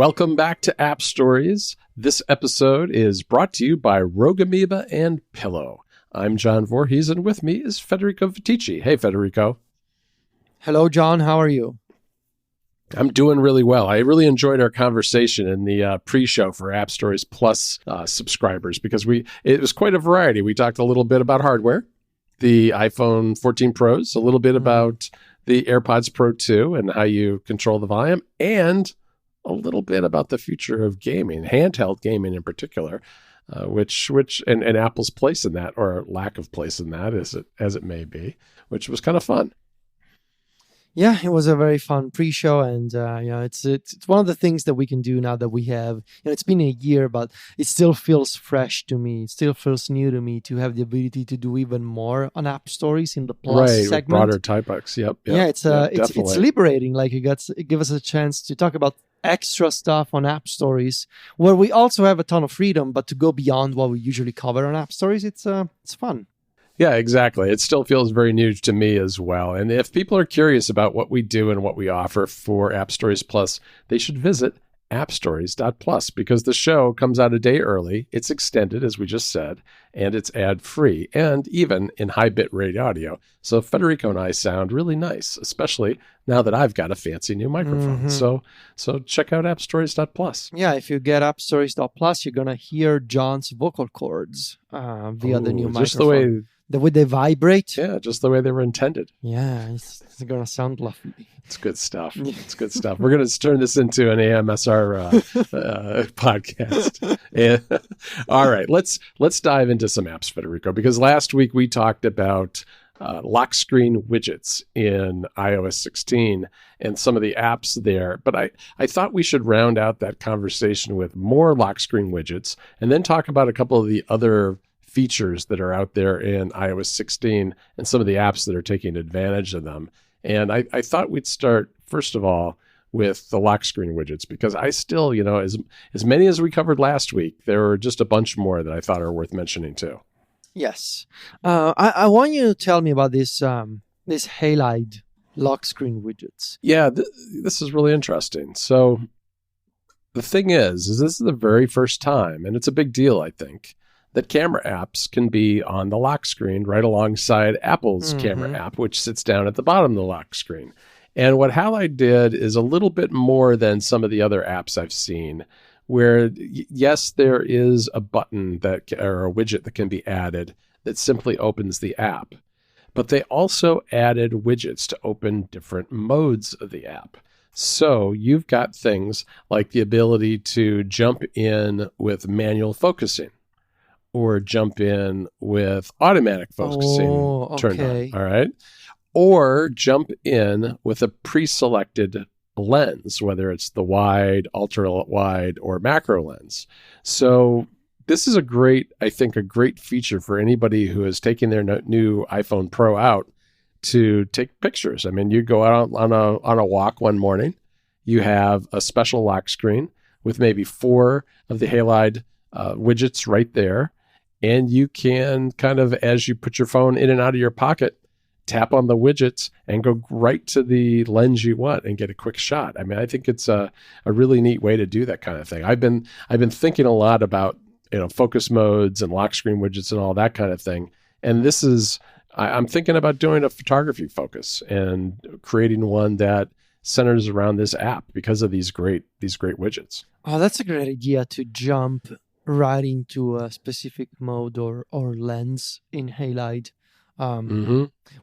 Welcome back to App Stories. This episode is brought to you by Rogue Amoeba and Pillow. I'm John Voorhees, and with me is Federico Vitici. Hey, Federico. Hello, John. How are you? I'm doing really well. I really enjoyed our conversation in the pre-show for App Stories Plus subscribers because it was quite a variety. We talked a little bit about hardware, the iPhone 14 Pros, a little bit about the AirPods Pro 2 and how you control the volume, and a little bit about the future of gaming, handheld gaming in particular, which and Apple's place in that, or lack of place in that, as it may be, which was kind of fun. Yeah, it was a very fun pre-show, and it's one of the things that we can do now that we have. It's been a year, but it still feels fresh to me. It still feels new to me to have the ability to do even more on App Stories in the Plus segment. Right, broader topics. Yep. Yeah, it's liberating. Like it gives us a chance to talk about extra stuff on App Stories, where we also have a ton of freedom, but to go beyond what we usually cover on App Stories, it's fun. Yeah, exactly. It still feels very new to me as well. And if people are curious about what we do and what we offer for App Stories Plus, they should visit appstories.plus because the show comes out a day early. It's extended, as we just said, and it's ad-free and even in high bit rate audio. So Federico and I sound really nice, especially now that I've got a fancy new microphone. So check out appstories.plus. Yeah, if you get appstories.plus, you're going to hear John's vocal cords via the new microphone. Just the way they vibrate. Yeah, just the way they were intended. Yeah, it's going to sound lovely. It's good stuff. It's good stuff. We're going to turn this into an AMSR podcast. And, all right, let's dive into some apps, Federico, because last week we talked about lock screen widgets in iOS 16 and some of the apps there. But I thought we should round out that conversation with more lock screen widgets and then talk about a couple of the other features that are out there in iOS 16 and some of the apps that are taking advantage of them. And I thought we'd start, first of all, with the lock screen widgets, because I still, as many as we covered last week, there were just a bunch more that I thought are worth mentioning too. Yes. I want you to tell me about this halide lock screen widgets. Yeah, this is really interesting. So the thing is this is the very first time, and it's a big deal, I think, that camera apps can be on the lock screen right alongside Apple's camera app, which sits down at the bottom of the lock screen. And what Halide did is a little bit more than some of the other apps I've seen, where, yes, there is a button or a widget that can be added that simply opens the app. But they also added widgets to open different modes of the app. So you've got things like the ability to jump in with manual focusing, or jump in with automatic focusing turned on, all right? Or jump in with a pre-selected lens, whether it's the wide, ultra wide, or macro lens. So this is a great feature for anybody who is taking their new iPhone Pro out to take pictures. I mean, you go out on a walk one morning, you have a special lock screen with maybe 4 of the Halide widgets right there. And you can kind of, as you put your phone in and out of your pocket, tap on the widgets and go right to the lens you want and get a quick shot. I mean, I think it's a really neat way to do that kind of thing. I've been thinking a lot about, focus modes and lock screen widgets and all that kind of thing. And this is, I'm thinking about doing a photography focus and creating one that centers around this app because of these great widgets. Oh, that's a great idea, to jump right into a specific mode or lens in Halide.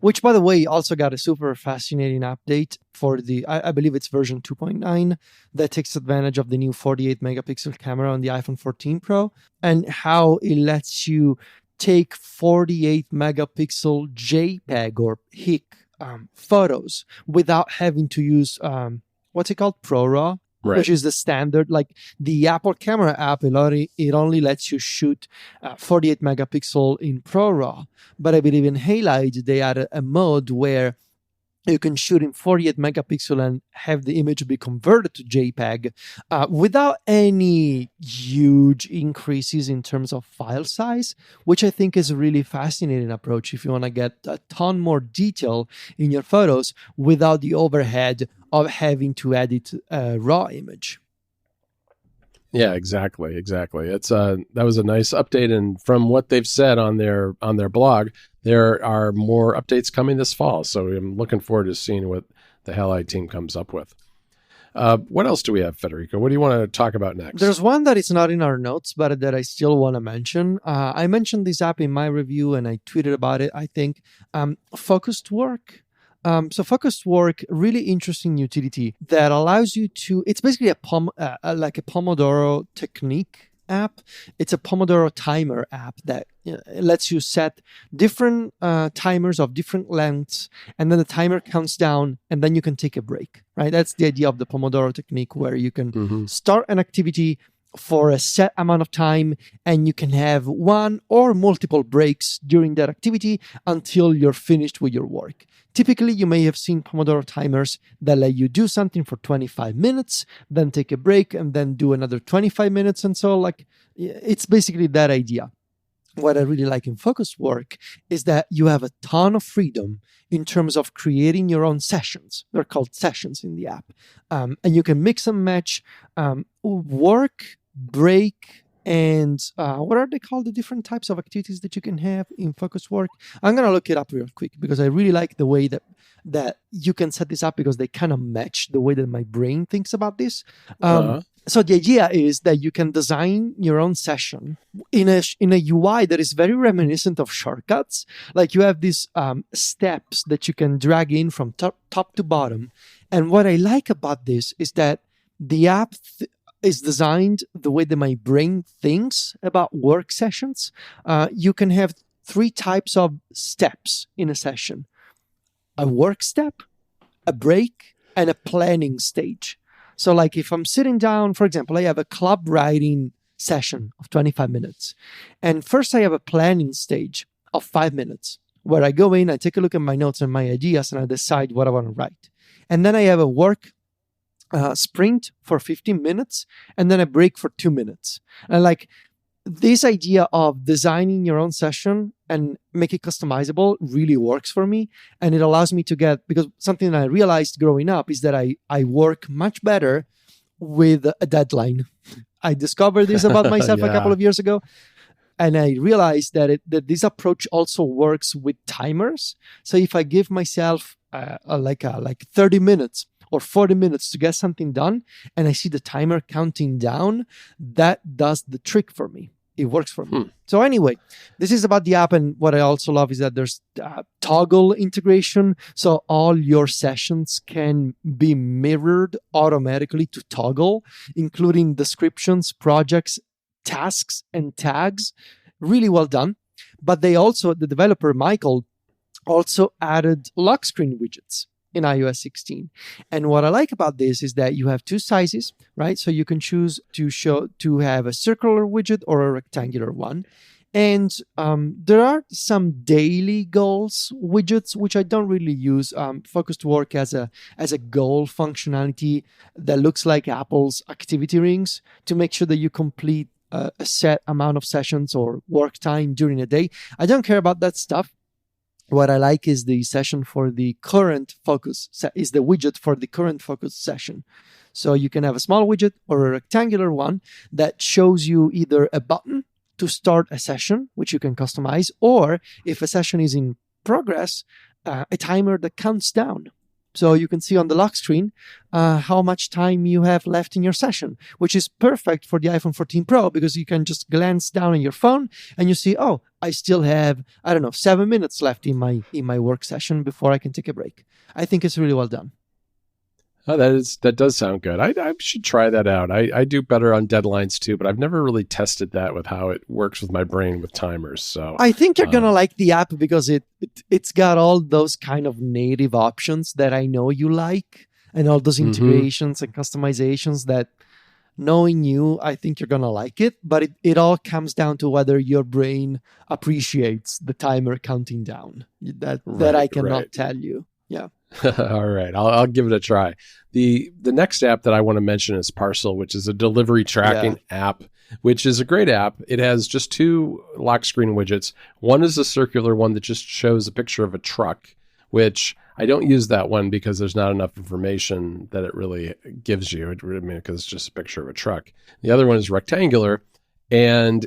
Which, by the way, also got a super fascinating update for I believe it's version 2.9 that takes advantage of the new 48 megapixel camera on the iPhone 14 Pro, and how it lets you take 48 megapixel JPEG or HIC photos without having to use what's it called, ProRAW. Right. Which is the standard. Like the Apple camera app, it only lets you shoot 48 megapixel in ProRAW. But I believe in Halide, they added a mode where you can shoot in 48 megapixel and have the image be converted to JPEG without any huge increases in terms of file size, which I think is a really fascinating approach if you want to get a ton more detail in your photos without the overhead of having to edit a raw image. Yeah, exactly. It's that was a nice update, and from what they've said on their blog, there are more updates coming this fall. So I'm looking forward to seeing what the Halide team comes up with. What else do we have, Federico? What do you want to talk about next? There's one that is not in our notes, but that I still want to mention. I mentioned this app in my review, and I tweeted about it, I think. Focused Work. So Focused Work, really interesting utility that allows you to, it's basically like a Pomodoro technique app. It's a Pomodoro timer app that lets you set different timers of different lengths, and then the timer counts down, and then you can take a break, right? That's the idea of the Pomodoro technique, where you can start an activity for a set amount of time, and you can have one or multiple breaks during that activity until you're finished with your work. Typically, you may have seen Pomodoro timers that let you do something for 25 minutes, then take a break, and then do another 25 minutes. And so, it's basically that idea. What I really like in Focused Work is that you have a ton of freedom in terms of creating your own sessions. They're called sessions in the app. And you can mix and match work, break, and what are they called? The different types of activities that you can have in Focused Work. I'm going to look it up real quick because I really like the way that you can set this up, because they kind of match the way that my brain thinks about this. So the idea is that you can design your own session in a UI that is very reminiscent of shortcuts. Like you have these steps that you can drag in from top to bottom. And what I like about this is that the app is designed the way that my brain thinks about work sessions. You can have 3 types of steps in a session: a work step, a break, and a planning stage. So like if I'm sitting down, for example, I have a club writing session of 25 minutes. And first I have a planning stage of 5 minutes where I go in, I take a look at my notes and my ideas, and I decide what I want to write. And then I have a work sprint for 15 minutes, and then a break for 2 minutes. And like this idea of designing your own session and make it customizable really works for me. And it allows me to because something that I realized growing up is that I work much better with a deadline. I discovered this about myself a couple of years ago. And I realized that this approach also works with timers. So if I give myself like 30 minutes or 40 minutes to get something done, and I see the timer counting down, that does the trick for me. It works for me. So anyway, this is about the app. And what I also love is that there's toggle integration. So all your sessions can be mirrored automatically to toggle, including descriptions, projects, tasks, and tags. Really well done. But the developer, Michael, also added lock screen widgets in iOS 16. And what I like about this is that you have 2 sizes, right? So you can choose to have a circular widget or a rectangular one. And there are some daily goals widgets, which I don't really use. Focused Work as a goal functionality that looks like Apple's activity rings to make sure that you complete a set amount of sessions or work time during a day. I don't care about that stuff. What I like is the session for the current focus, is the widget for the current focus session. So you can have a small widget or a rectangular one that shows you either a button to start a session, which you can customize, or if a session is in progress, a timer that counts down. So you can see on the lock screen how much time you have left in your session, which is perfect for the iPhone 14 Pro, because you can just glance down on your phone and you see, oh, I still have, 7 minutes left in my work session before I can take a break. I think it's really well done. Oh, that does sound good. I should try that out. I do better on deadlines too, but I've never really tested that with how it works with my brain with timers. So I think you're gonna like the app because it's got all those kind of native options that I know you like, and all those integrations and customizations that, knowing you, I think you're gonna like it. But it all comes down to whether your brain appreciates the timer counting down. That I cannot tell you. Yeah. All right. I'll give it a try. The next app that I want to mention is Parcel, which is a delivery tracking app, which is a great app. It has just 2 lock screen widgets. One is a circular one that just shows a picture of a truck which I don't use that one because there's not enough information that it really gives you. Because it's just a picture of a truck. The other one is rectangular. And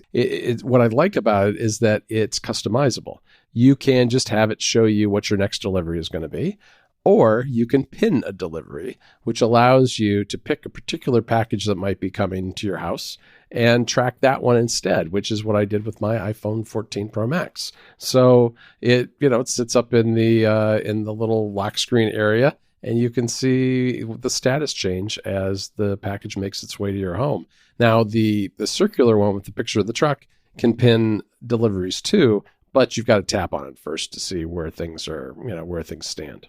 what I like about it is that it's customizable. You can just have it show you what your next delivery is going to be, or you can pin a delivery, which allows you to pick a particular package that might be coming to your house and track that one instead, which is what I did with my iPhone 14 Pro Max. So it sits up in the little lock screen area, and you can see the status change as the package makes its way to your home. Now, the circular one with the picture of the truck can pin deliveries too, but you've got to tap on it first to see where things are, where things stand.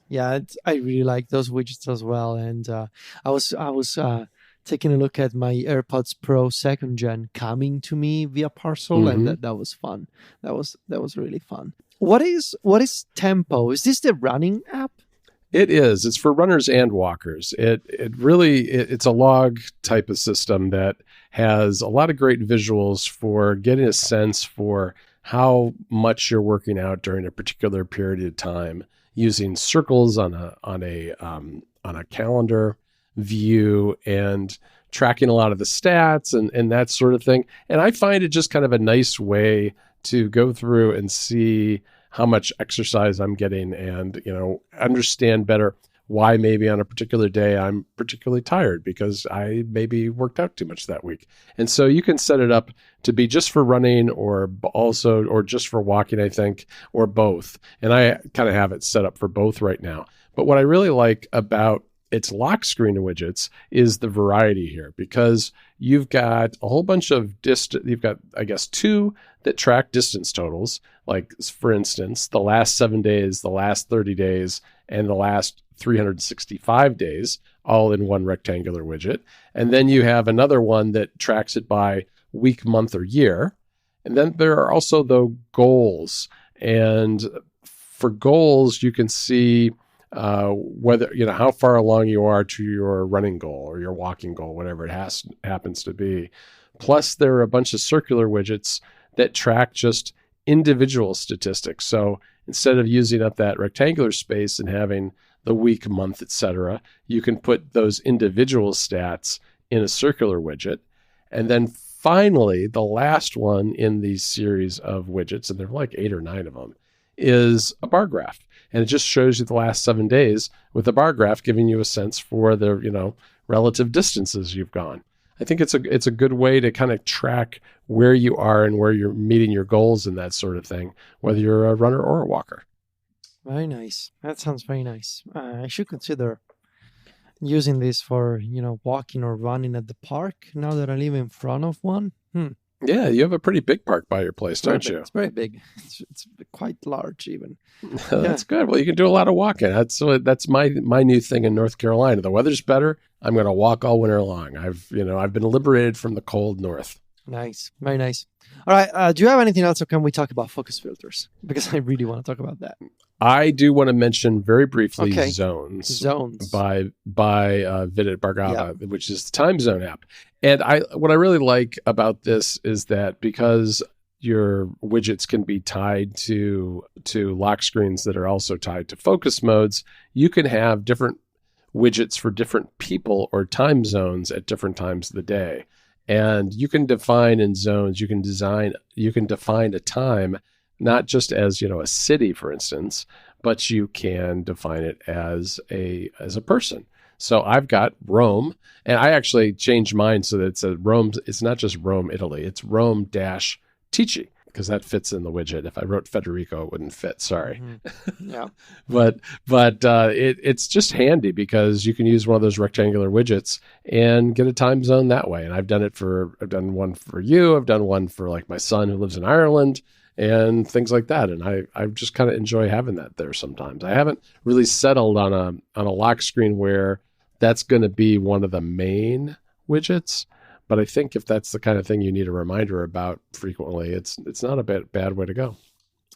Yeah, I really like those widgets as well. And I was taking a look at my AirPods Pro 2nd Gen coming to me via parcel, and that was fun. That was really fun. What is Tempo? Is this the running app? It is. It's for runners and walkers. It's a log type of system that has a lot of great visuals for getting a sense for how much you're working out during a particular period of time, using circles on a calendar view and tracking a lot of the stats and that sort of thing. And I find it just kind of a nice way to go through and see how much exercise I'm getting and, understand better why maybe on a particular day I'm particularly tired because I maybe worked out too much that week. And so you can set it up to be just for running or just for walking, I think, or both. And I kind of have it set up for both right now. But what I really like about its lock screen widgets is the variety here, because you've got a whole bunch of you've got, I guess, 2 that track distance totals. Like, for instance, the last 7 days, the last 30 days, and the last 365 days, all in one rectangular widget. And then you have another one that tracks it by week, month, or year. And then there are also the goals. And for goals, you can see whether, how far along you are to your running goal or your walking goal, whatever it happens to be. Plus, there are a bunch of circular widgets that track just individual statistics. So instead of using up that rectangular space and having the week, month, etc., you can put those individual stats in a circular widget. And then finally, the last one in these series of widgets, and there are like 8 or 9 of them, is a bar graph. And it just shows you the last 7 days with a bar graph, giving you a sense for the, relative distances you've gone. I think it's a good way to kind of track where you are and where you're meeting your goals and that sort of thing, whether you're a runner or a walker. Very nice. That sounds very nice. I should consider using this for, walking or running at the park now that I live in front of one. Yeah, you have a pretty big park by your place, don't you? It's very big. It's quite large even. That's good. Well, you can do a lot of walking. That's my new thing in North Carolina. The weather's better. I'm going to walk all winter long. I've been liberated from the cold north. Nice. Very nice. All right. Do you have anything else, or can we talk about focus filters? Because I really want to talk about that. I do want to mention very briefly Zones. Zones by Vidit Bhargava, which is the time zone app. And what I really like about this is that because your widgets can be tied to lock screens that are also tied to focus modes, you can have different widgets for different people or time zones at different times of the day. And you can define in zones, you can define a time, not just as, a city, for instance, but you can define it as a person. So I've got Rome, and I actually changed mine so that it says Rome. It's not just Rome, Italy. It's Rome-Ticci, because that fits in the widget. If I wrote Federico, it wouldn't fit. Sorry. Mm-hmm. Yeah. but it's just handy because you can use one of those rectangular widgets and get a time zone that way. And I've done one for you. I've done one for like my son who lives in Ireland and things like that. And I just kind of enjoy having that there sometimes. I haven't really settled on a lock screen where that's going to be one of the main widgets. But I think if that's the kind of thing you need a reminder about frequently, it's not a bad way to go.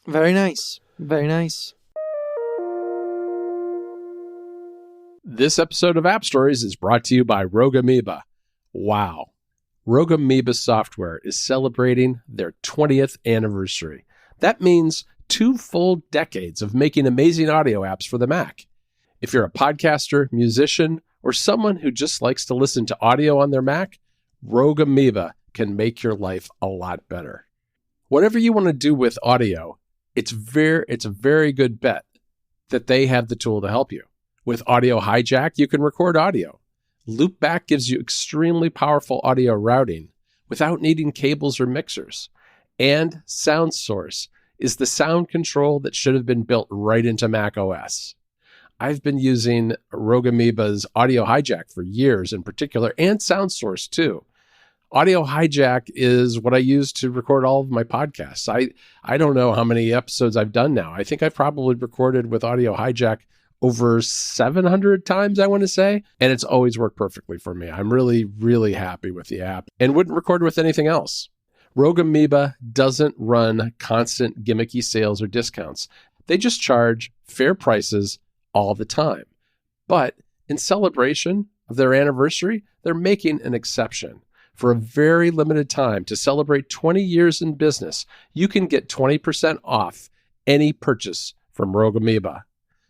Very nice. Very nice. This episode of App Stories is brought to you by Rogue Amoeba. Wow. Rogue Amoeba software is celebrating their 20th anniversary. That means 2 full decades of making amazing audio apps for the Mac. If you're a podcaster, musician, or someone who just likes to listen to audio on their Mac, Rogue Amoeba can make your life a lot better. Whatever you want to do with audio, it's a very good bet that they have the tool to help you. With Audio Hijack, you can record audio. Loopback gives you extremely powerful audio routing without needing cables or mixers. And Sound Source is the sound control that should have been built right into Mac OS. I've been using Rogue Amoeba's Audio Hijack for years in particular, and Sound Source too. Audio Hijack is what I use to record all of my podcasts. I don't know how many episodes I've done now. I think I've probably recorded with Audio Hijack over 700 times, I want to say, and it's always worked perfectly for me. I'm really, really happy with the app and wouldn't record with anything else. Rogue Amoeba doesn't run constant gimmicky sales or discounts. They just charge fair prices all the time. But in celebration of their anniversary, they're making an exception. For a very limited time, to celebrate 20 years in business, you can get 20% off any purchase from Rogue Amoeba.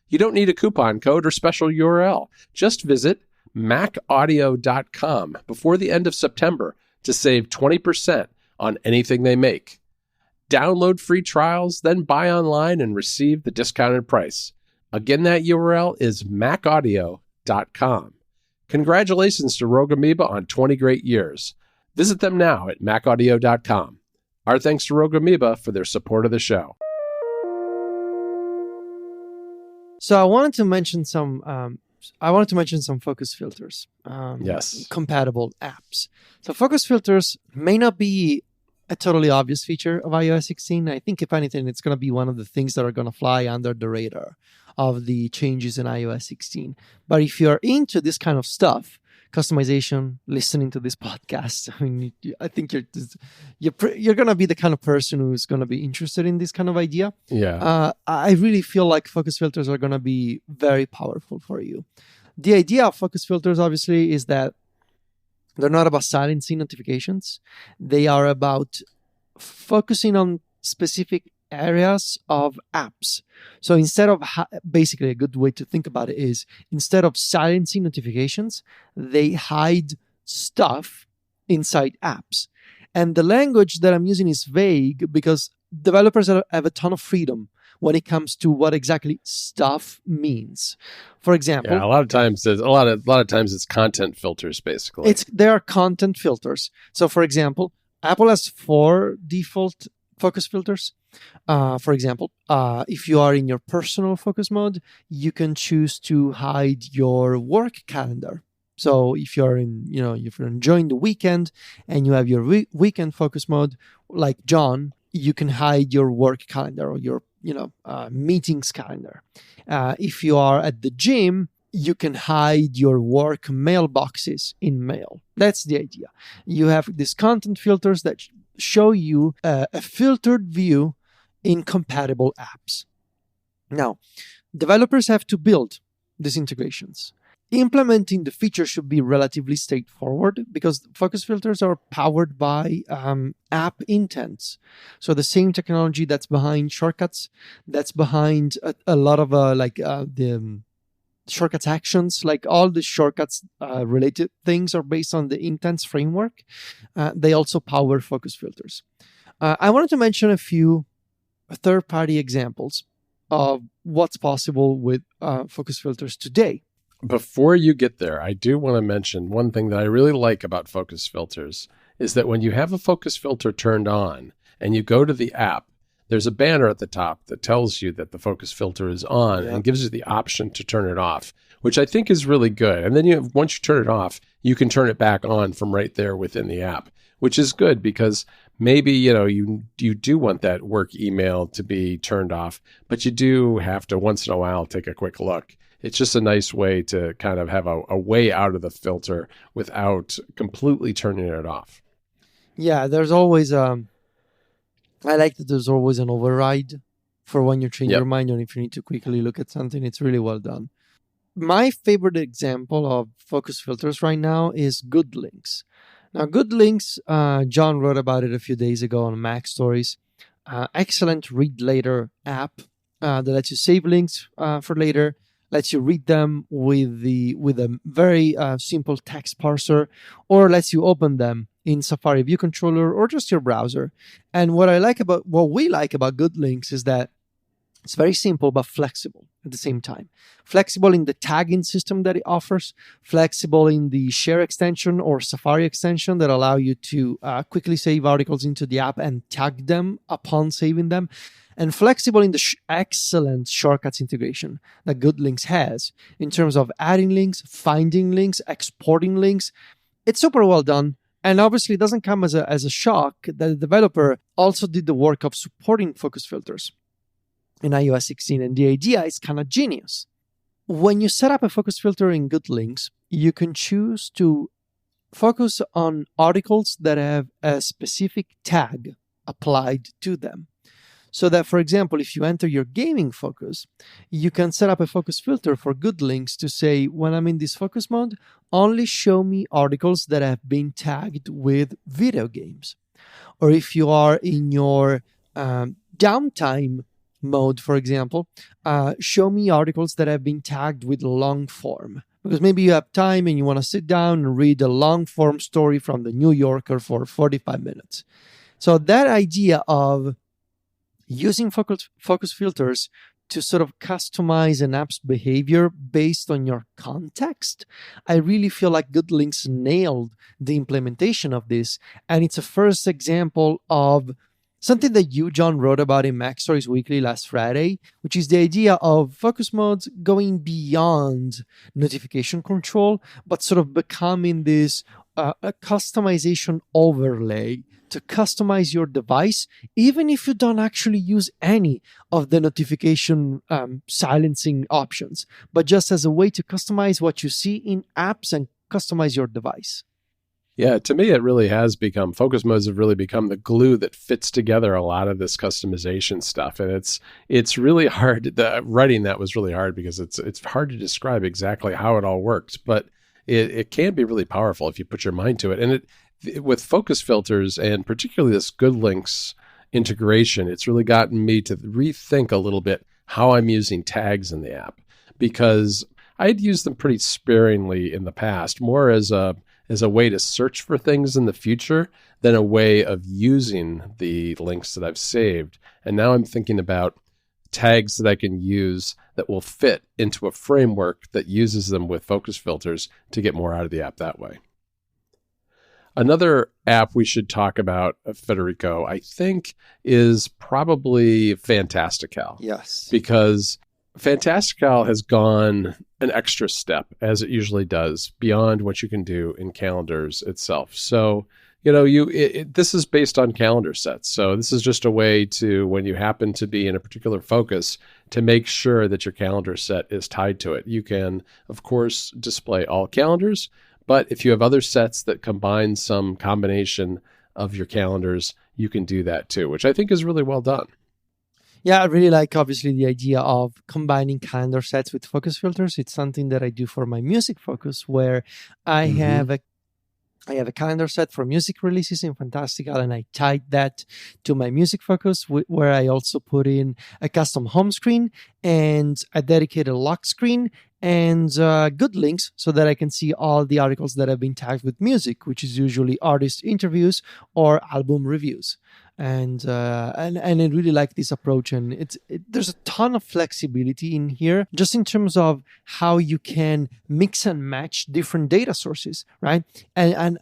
You don't need a coupon code or special URL. Just visit macaudio.com before the end of September to save 20% on anything they make. Download free trials, then buy online and receive the discounted price. Again, that URL is macaudio.com. Congratulations to Rogue Amoeba on 20 great years. Visit them now at macaudio.com. Our thanks to Rogue Amoeba for their support of the show. So I wanted to mention some focus filters. Yes. Compatible apps. So focus filters may not be a totally obvious feature of iOS 16. I think if anything, it's going to be one of the things that are going to fly under the radar of the changes in iOS 16. But if you're into this kind of stuff, customization, listening to this podcast, I mean, I think you're going to be the kind of person who's going to be interested in this kind of idea. Yeah. I really feel like focus filters are going to be very powerful for you. The idea of focus filters, obviously, is that they're not about silencing notifications. They are about focusing on specific areas of apps. So instead of, basically a good way to think about it is, instead of silencing notifications, they hide stuff inside apps. And the language that I'm using is vague because developers have a ton of freedom when it comes to what exactly stuff means. For example, a lot of times it's content filters, basically. There are content filters. So for example, Apple has 4 default focus filters. For example, if you are in your personal focus mode, you can choose to hide your work calendar. So if you're enjoying the weekend and you have your weekend focus mode, like John, you can hide your work calendar or your meetings calendar. If you are at the gym, you can hide your work mailboxes in Mail. That's the idea. You have these content filters that show you a filtered view in compatible apps. Now, developers have to build these integrations. Implementing the feature should be relatively straightforward because focus filters are powered by app intents. So the same technology that's behind shortcuts, that's behind a lot of the shortcuts actions, like all the shortcuts related things are based on the intents framework. They also power focus filters. I wanted to mention a few third-party examples of what's possible with focus filters today. Before you get there, I do want to mention one thing that I really like about focus filters is that when you have a focus filter turned on and you go to the app, there's a banner at the top that tells you that the focus filter is on and gives you the option to turn it off, which I think is really good. And then once you turn it off, you can turn it back on from right there within the app, which is good because maybe, you do want that work email to be turned off, but you do have to once in a while take a quick look. It's just a nice way to kind of have a way out of the filter without completely turning it off. Yeah, there's always I like that there's always an override for when you change your mind or if you need to quickly look at something. It's really well done. My favorite example of focus filters right now is good links. Now, good links, John wrote about it a few days ago on Mac Stories. excellent read later app that lets you save links for later, lets you read them with a very simple text parser, or lets you open them in Safari View Controller or just your browser. And what we like about Good Links is that it's very simple but flexible at the same time. Flexible in the tagging system that it offers, flexible in the share extension or Safari extension that allow you to quickly save articles into the app and tag them upon saving them, and flexible in the excellent shortcuts integration that Good Links has in terms of adding links, finding links, exporting links. It's super well done. And obviously it doesn't come as a shock that the developer also did the work of supporting focus filters in iOS 16, and the idea is kind of genius. When you set up a focus filter in Good Links, you can choose to focus on articles that have a specific tag applied to them. So that, for example, if you enter your gaming focus, you can set up a focus filter for Good Links to say, when I'm in this focus mode, only show me articles that have been tagged with video games. Or if you are in your downtime mode, for example, show me articles that have been tagged with long form. Because maybe you have time and you want to sit down and read a long form story from the New Yorker for 45 minutes. So that idea of using focus filters to sort of customize an app's behavior based on your context, I really feel like Good Links nailed the implementation of this. And it's a first example of something that you, John, wrote about in Mac Stories Weekly last Friday, which is the idea of focus modes going beyond notification control, but sort of becoming this a customization overlay to customize your device, even if you don't actually use any of the notification silencing options, but just as a way to customize what you see in apps and customize your device. Yeah, to me, it really has become, focus modes have really become the glue that fits together a lot of this customization stuff. And it's really hard, writing that was really hard because it's hard to describe exactly how it all works, but it can be really powerful if you put your mind to it. And with focus filters and particularly this Good Links integration, it's really gotten me to rethink a little bit how I'm using tags in the app, because I'd used them pretty sparingly in the past, more as a way to search for things in the future than a way of using the links that I've saved. And now I'm thinking about tags that I can use that will fit into a framework that uses them with focus filters to get more out of the app that way. Another app we should talk about, Federico, I think is probably Fantastical. Yes. Because Fantastical has gone an extra step, as it usually does, beyond what you can do in calendars itself. So, this is based on calendar sets. So this is just a way to, when you happen to be in a particular focus, to make sure that your calendar set is tied to it. You can, of course, display all calendars, but if you have other sets that combine some combination of your calendars, you can do that too, which I think is really well done. Yeah, I really like, obviously, the idea of combining calendar sets with focus filters. It's something that I do for my music focus, where I have a calendar set for music releases in Fantastical, and I tied that to my music focus, where I also put in a custom home screen and a dedicated lock screen and Good Links, so that I can see all the articles that have been tagged with music, which is usually artist interviews or album reviews. And I really like this approach, and there's a ton of flexibility in here, just in terms of how you can mix and match different data sources, right? And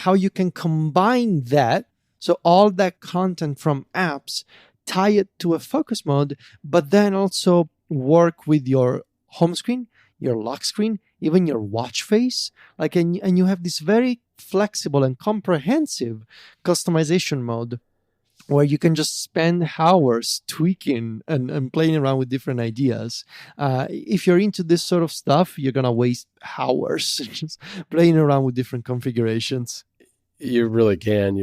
how you can combine that, so all that content from apps, tie it to a focus mode, but then also work with your home screen, your lock screen, even your watch face, and you have this very flexible and comprehensive customization mode, where you can just spend hours tweaking and playing around with different ideas. If you're into this sort of stuff, you're going to waste hours just playing around with different configurations. You really can,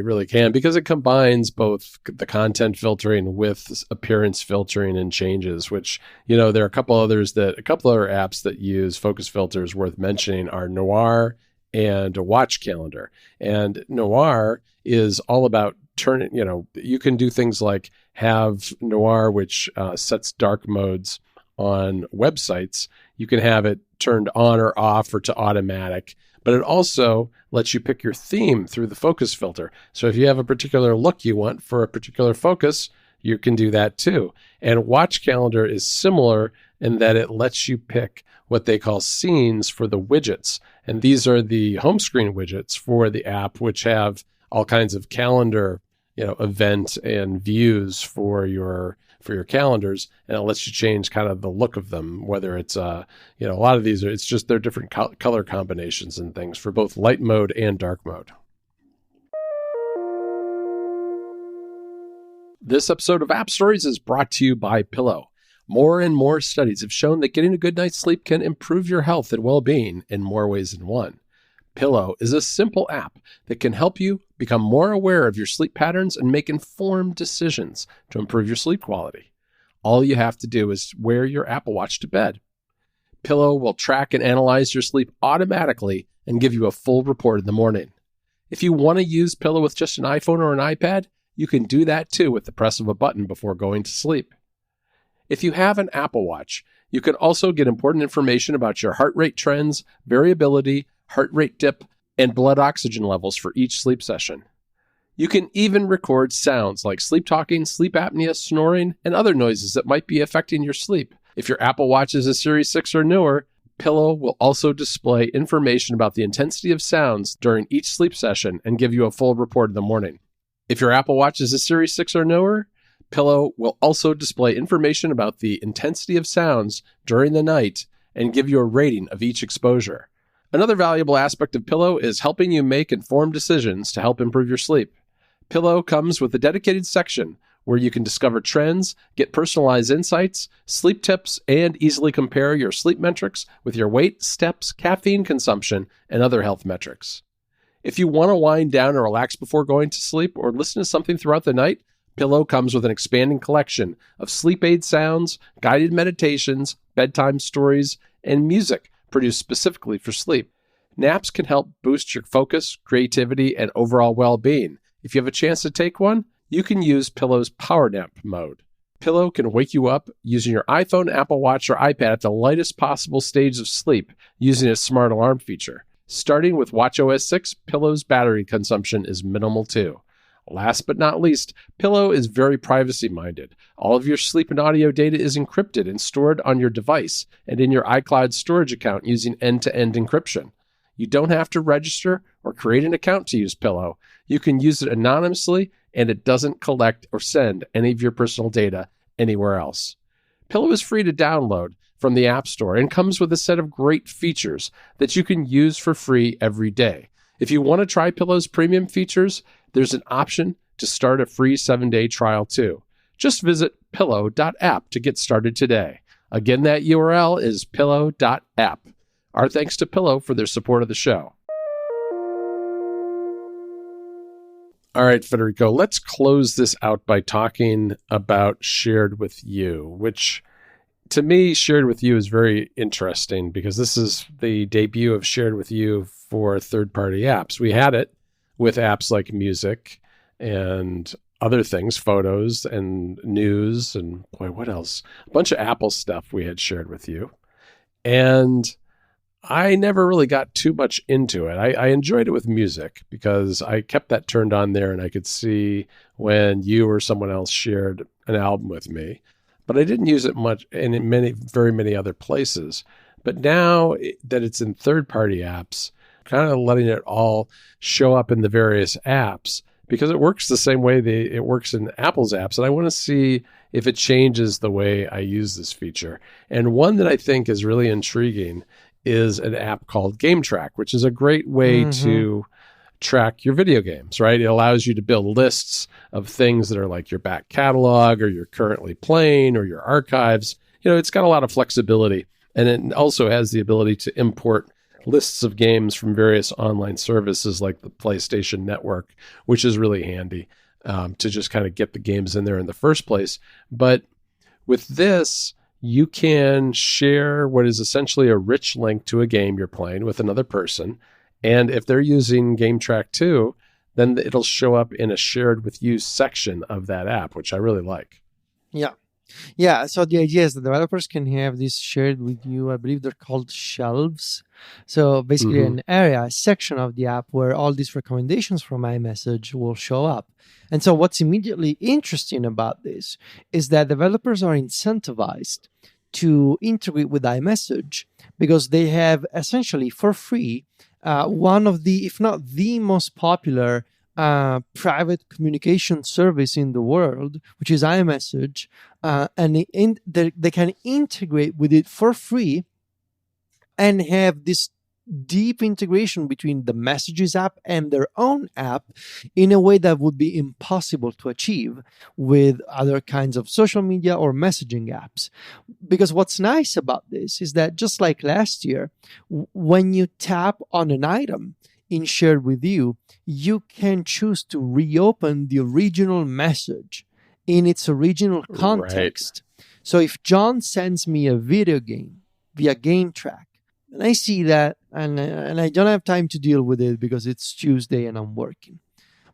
because it combines both the content filtering with appearance filtering and changes, which, there are a couple other apps that use focus filters worth mentioning are Noir and Watch Calendar. And Noir is all about turn it, you can do things like have Noir, which sets dark modes on websites. You can have it turned on or off or to automatic, but it also lets you pick your theme through the focus filter. So if you have a particular look you want for a particular focus, you can do that too. And Watch Calendar is similar in that it lets you pick what they call scenes for the widgets. And these are the home screen widgets for the app, which have all kinds of calendar, event and views for your calendars, and it lets you change kind of the look of them, whether it's a lot of these it's just they're different color combinations and things for both light mode and dark mode. This episode of App Stories is brought to you by Pillow. More and more studies have shown that getting a good night's sleep can improve your health and well-being in more ways than one. Pillow is a simple app that can help you become more aware of your sleep patterns and make informed decisions to improve your sleep quality. All you have to do is wear your Apple Watch to bed. Pillow will track and analyze your sleep automatically and give you a full report in the morning. If you want to use Pillow with just an iPhone or an iPad, you can do that too with the press of a button before going to sleep. If you have an Apple Watch, you can also get important information about your heart rate trends, variability, heart rate dip, and blood oxygen levels for each sleep session. You can even record sounds like sleep talking, sleep apnea, snoring, and other noises that might be affecting your sleep. If your Apple Watch is a Series 6 or newer, Pillow will also display information about the intensity of sounds during each sleep session and give you a full report in the morning. If your Apple Watch is a Series 6 or newer, Pillow will also display information about the intensity of sounds during the night and give you a rating of each exposure. Another valuable aspect of Pillow is helping you make informed decisions to help improve your sleep. Pillow comes with a dedicated section where you can discover trends, get personalized insights, sleep tips, and easily compare your sleep metrics with your weight, steps, caffeine consumption, and other health metrics. If you want to wind down or relax before going to sleep or listen to something throughout the night, Pillow comes with an expanding collection of sleep aid sounds, guided meditations, bedtime stories, and music produced specifically for sleep. Naps can help boost your focus, creativity, and overall well-being. If you have a chance to take one, you can use Pillow's Power Nap mode. Pillow can wake you up using your iPhone, Apple Watch, or iPad at the lightest possible stage of sleep using its smart alarm feature. Starting with watchOS 6, Pillow's battery consumption is minimal too. Last but not least, Pillow is very privacy-minded. All of your sleep and audio data is encrypted and stored on your device and in your iCloud storage account using end-to-end encryption. You don't have to register or create an account to use Pillow. You can use it anonymously, and it doesn't collect or send any of your personal data anywhere else. Pillow is free to download from the App Store and comes with a set of great features that you can use for free every day. If you want to try Pillow's premium features, there's an option to start a free 7-day trial too. Just visit pillow.app to get started today. Again, that URL is pillow.app. Our thanks to Pillow for their support of the show. All right, Federico, let's close this out by talking about Shared With You, which to me, Shared With You is very interesting because this is the debut of Shared With You for third-party apps. We had it with apps like music and other things, photos and news and boy, what else? A bunch of Apple stuff we had shared with you. And I never really got too much into it. I enjoyed it with music because I kept that turned on there and I could see when you or someone else shared an album with me. But I didn't use it much in very many other places. But now that it's in third-party apps, kind of letting it all show up in the various apps because it works the same way it works in Apple's apps. And I want to see if it changes the way I use this feature. And one that I think is really intriguing is an app called Game Track, which is a great way to track your video games, right? It allows you to build lists of things that are like your back catalog or you're currently playing or your archives. It's got a lot of flexibility. And it also has the ability to import lists of games from various online services like the PlayStation Network, which is really handy to just kind of get the games in there in the first place. But with this, you can share what is essentially a rich link to a game you're playing with another person. And if they're using Game Track too, then it'll show up in a shared with you section of that app, which I really like. Yeah. Yeah, so the idea is that developers can have this shared with you. I believe they're called shelves. So basically an area, a section of the app where all these recommendations from iMessage will show up. And so what's immediately interesting about this is that developers are incentivized to integrate with iMessage because they have essentially for free one of the, if not the most popular private communication service in the world, which is iMessage, and they can integrate with it for free and have this deep integration between the Messages app and their own app in a way that would be impossible to achieve with other kinds of social media or messaging apps. Because what's nice about this is that just like last year, when you tap on an item in Shared With You, you can choose to reopen the original message in its original context. Right. So if John sends me a video game via GameTrack, and I see that, and I don't have time to deal with it because it's Tuesday and I'm working.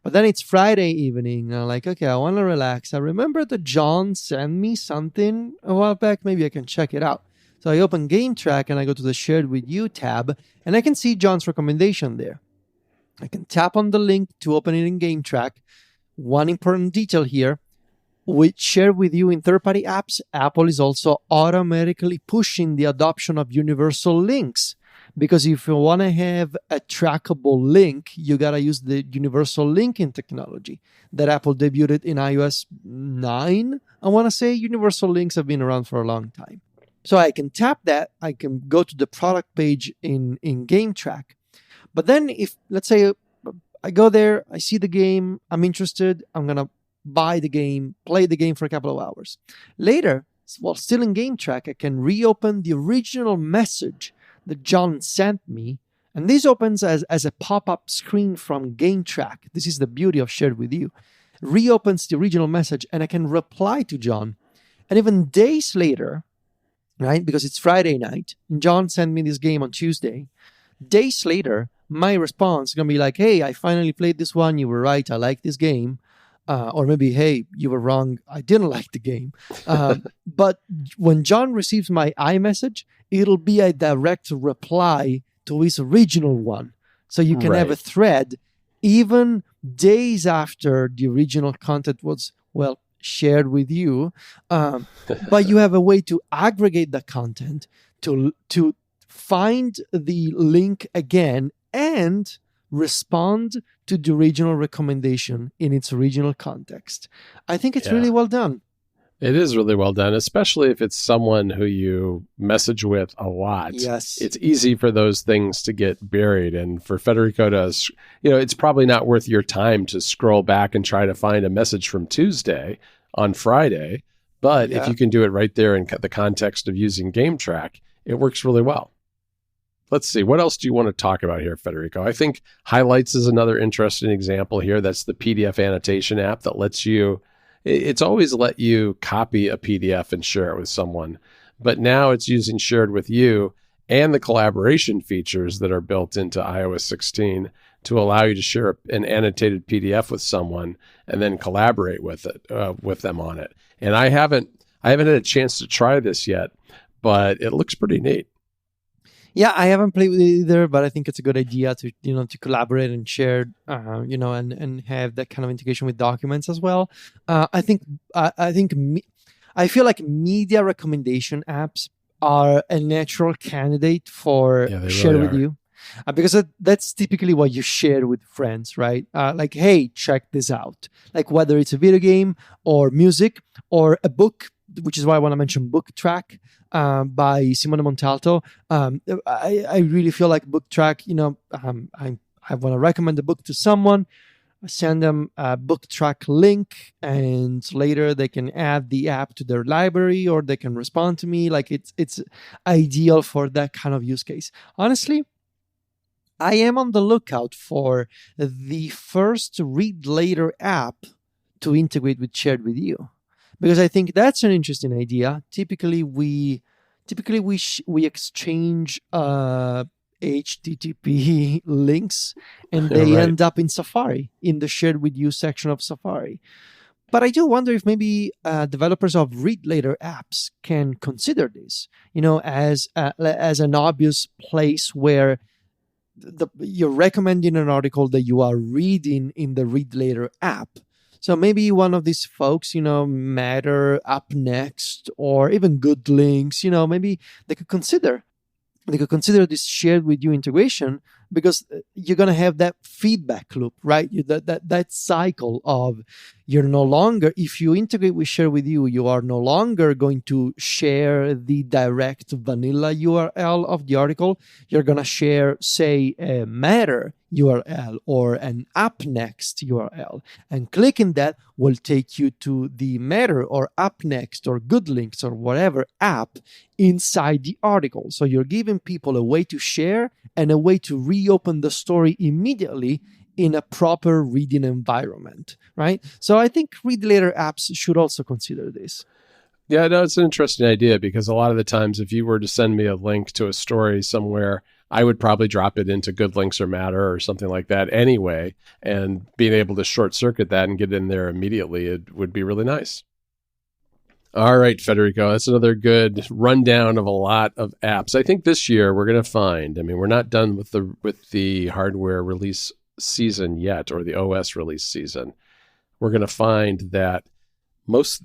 But then it's Friday evening, and I'm like, okay, I want to relax. I remember that John sent me something a while back. Maybe I can check it out. So I open GameTrack and I go to the Shared With You tab, and I can see John's recommendation there. I can tap on the link to open it in GameTrack. One important detail here, with Shared With You in third-party apps, Apple is also automatically pushing the adoption of universal links. Because if you want to have a trackable link, you got to use the universal linking technology that Apple debuted in iOS 9. I want to say universal links have been around for a long time. So I can tap that. I can go to the product page in GameTrack. But then if, let's say, I go there, I see the game, I'm interested, I'm going to buy the game, play the game for a couple of hours. Later, while still in GameTrack, I can reopen the original message that John sent me. And this opens as a pop-up screen from GameTrack. This is the beauty of Shared With You. Reopens the original message and I can reply to John. And even days later, right, because it's Friday night, and John sent me this game on Tuesday, days later, my response is going to be like, hey, I finally played this one. You were right. I like this game. Or maybe, hey, you were wrong. I didn't like the game. But when John receives my iMessage, it'll be a direct reply to his original one. So you can have a thread even days after the original content was, well, shared with you. But you have a way to aggregate the content, to find the link again and respond to the original recommendation in its original context. I think it's really well done. It is really well done, especially if it's someone who you message with a lot. Yes. It's easy for those things to get buried. And for Federico to, it's probably not worth your time to scroll back and try to find a message from Tuesday on Friday. But if you can do it right there in the context of using GameTrack, it works really well. Let's see. What else do you want to talk about here, Federico? I think Highlights is another interesting example here. That's the PDF annotation app that lets you, it's always let you copy a PDF and share it with someone. But now it's using Shared With You and the collaboration features that are built into iOS 16 to allow you to share an annotated PDF with someone and then collaborate with them on it. And I haven't had a chance to try this yet, but it looks pretty neat. Yeah, I haven't played with it either, but I think it's a good idea to to collaborate and share, and have that kind of integration with documents as well. I feel like media recommendation apps are a natural candidate for Share With You, because that's typically what you share with friends, right? Like, hey, check this out. Like whether it's a video game or music or a book, which is why I want to mention Book Track by Simone Montalto. I really feel like Book Track, I want to recommend a book to someone, send them a Book Track link, and later they can add the app to their library or they can respond to me. Like it's ideal for that kind of use case. Honestly, I am on the lookout for the first Read Later app to integrate with Shared With You, because I think that's an interesting idea. Typically we exchange HTTP links, and they end up in Safari, in the shared with you section of Safari. But I do wonder if maybe developers of read later apps can consider this, as an obvious place where you're recommending an article that you are reading in the read later app. So maybe one of these folks, Matter, Up Next, or even Good Links, maybe they could consider this shared with you integration, because you're going to have that feedback loop, right? That cycle of you're no longer, if you integrate with share with you are no longer going to share the direct vanilla URL of the article. You're going to share, say, a Matter URL or an Up Next URL. And clicking that will take you to the Matter or Up Next or Good Links or whatever app inside the article. So you're giving people a way to share and a way to reopen the story immediately in a proper reading environment, right? So I think read later apps should also consider this. Yeah, no, it's an interesting idea, because a lot of the times if you were to send me a link to a story somewhere, I would probably drop it into Good Links or Matter or something like that anyway, and being able to short circuit that and get in there immediately, it would be really nice. All right, Federico, that's another good rundown of a lot of apps. I think this year we're going to find, we're not done with the hardware release season yet, or the OS release season. We're going to find that most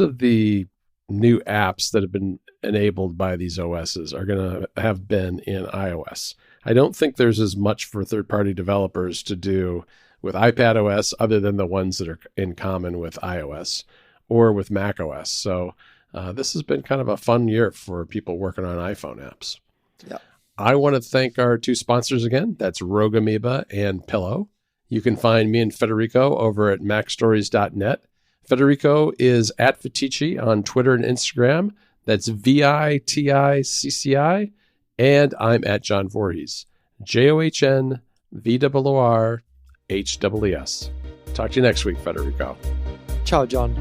of the new apps that have been enabled by these OSs are going to have been in iOS. I don't think there's as much for third-party developers to do with iPadOS other than the ones that are in common with iOS or with macOS. So this has been kind of a fun year for people working on iPhone apps. Yeah. I want to thank our two sponsors again. That's Rogue Amoeba and Pillow. You can find me and Federico over at macstories.net. Federico is at Viticci on Twitter and Instagram. That's VITICCI. And I'm at John Voorhees. JOHNVOORHEES. Talk to you next week, Federico. Ciao, John.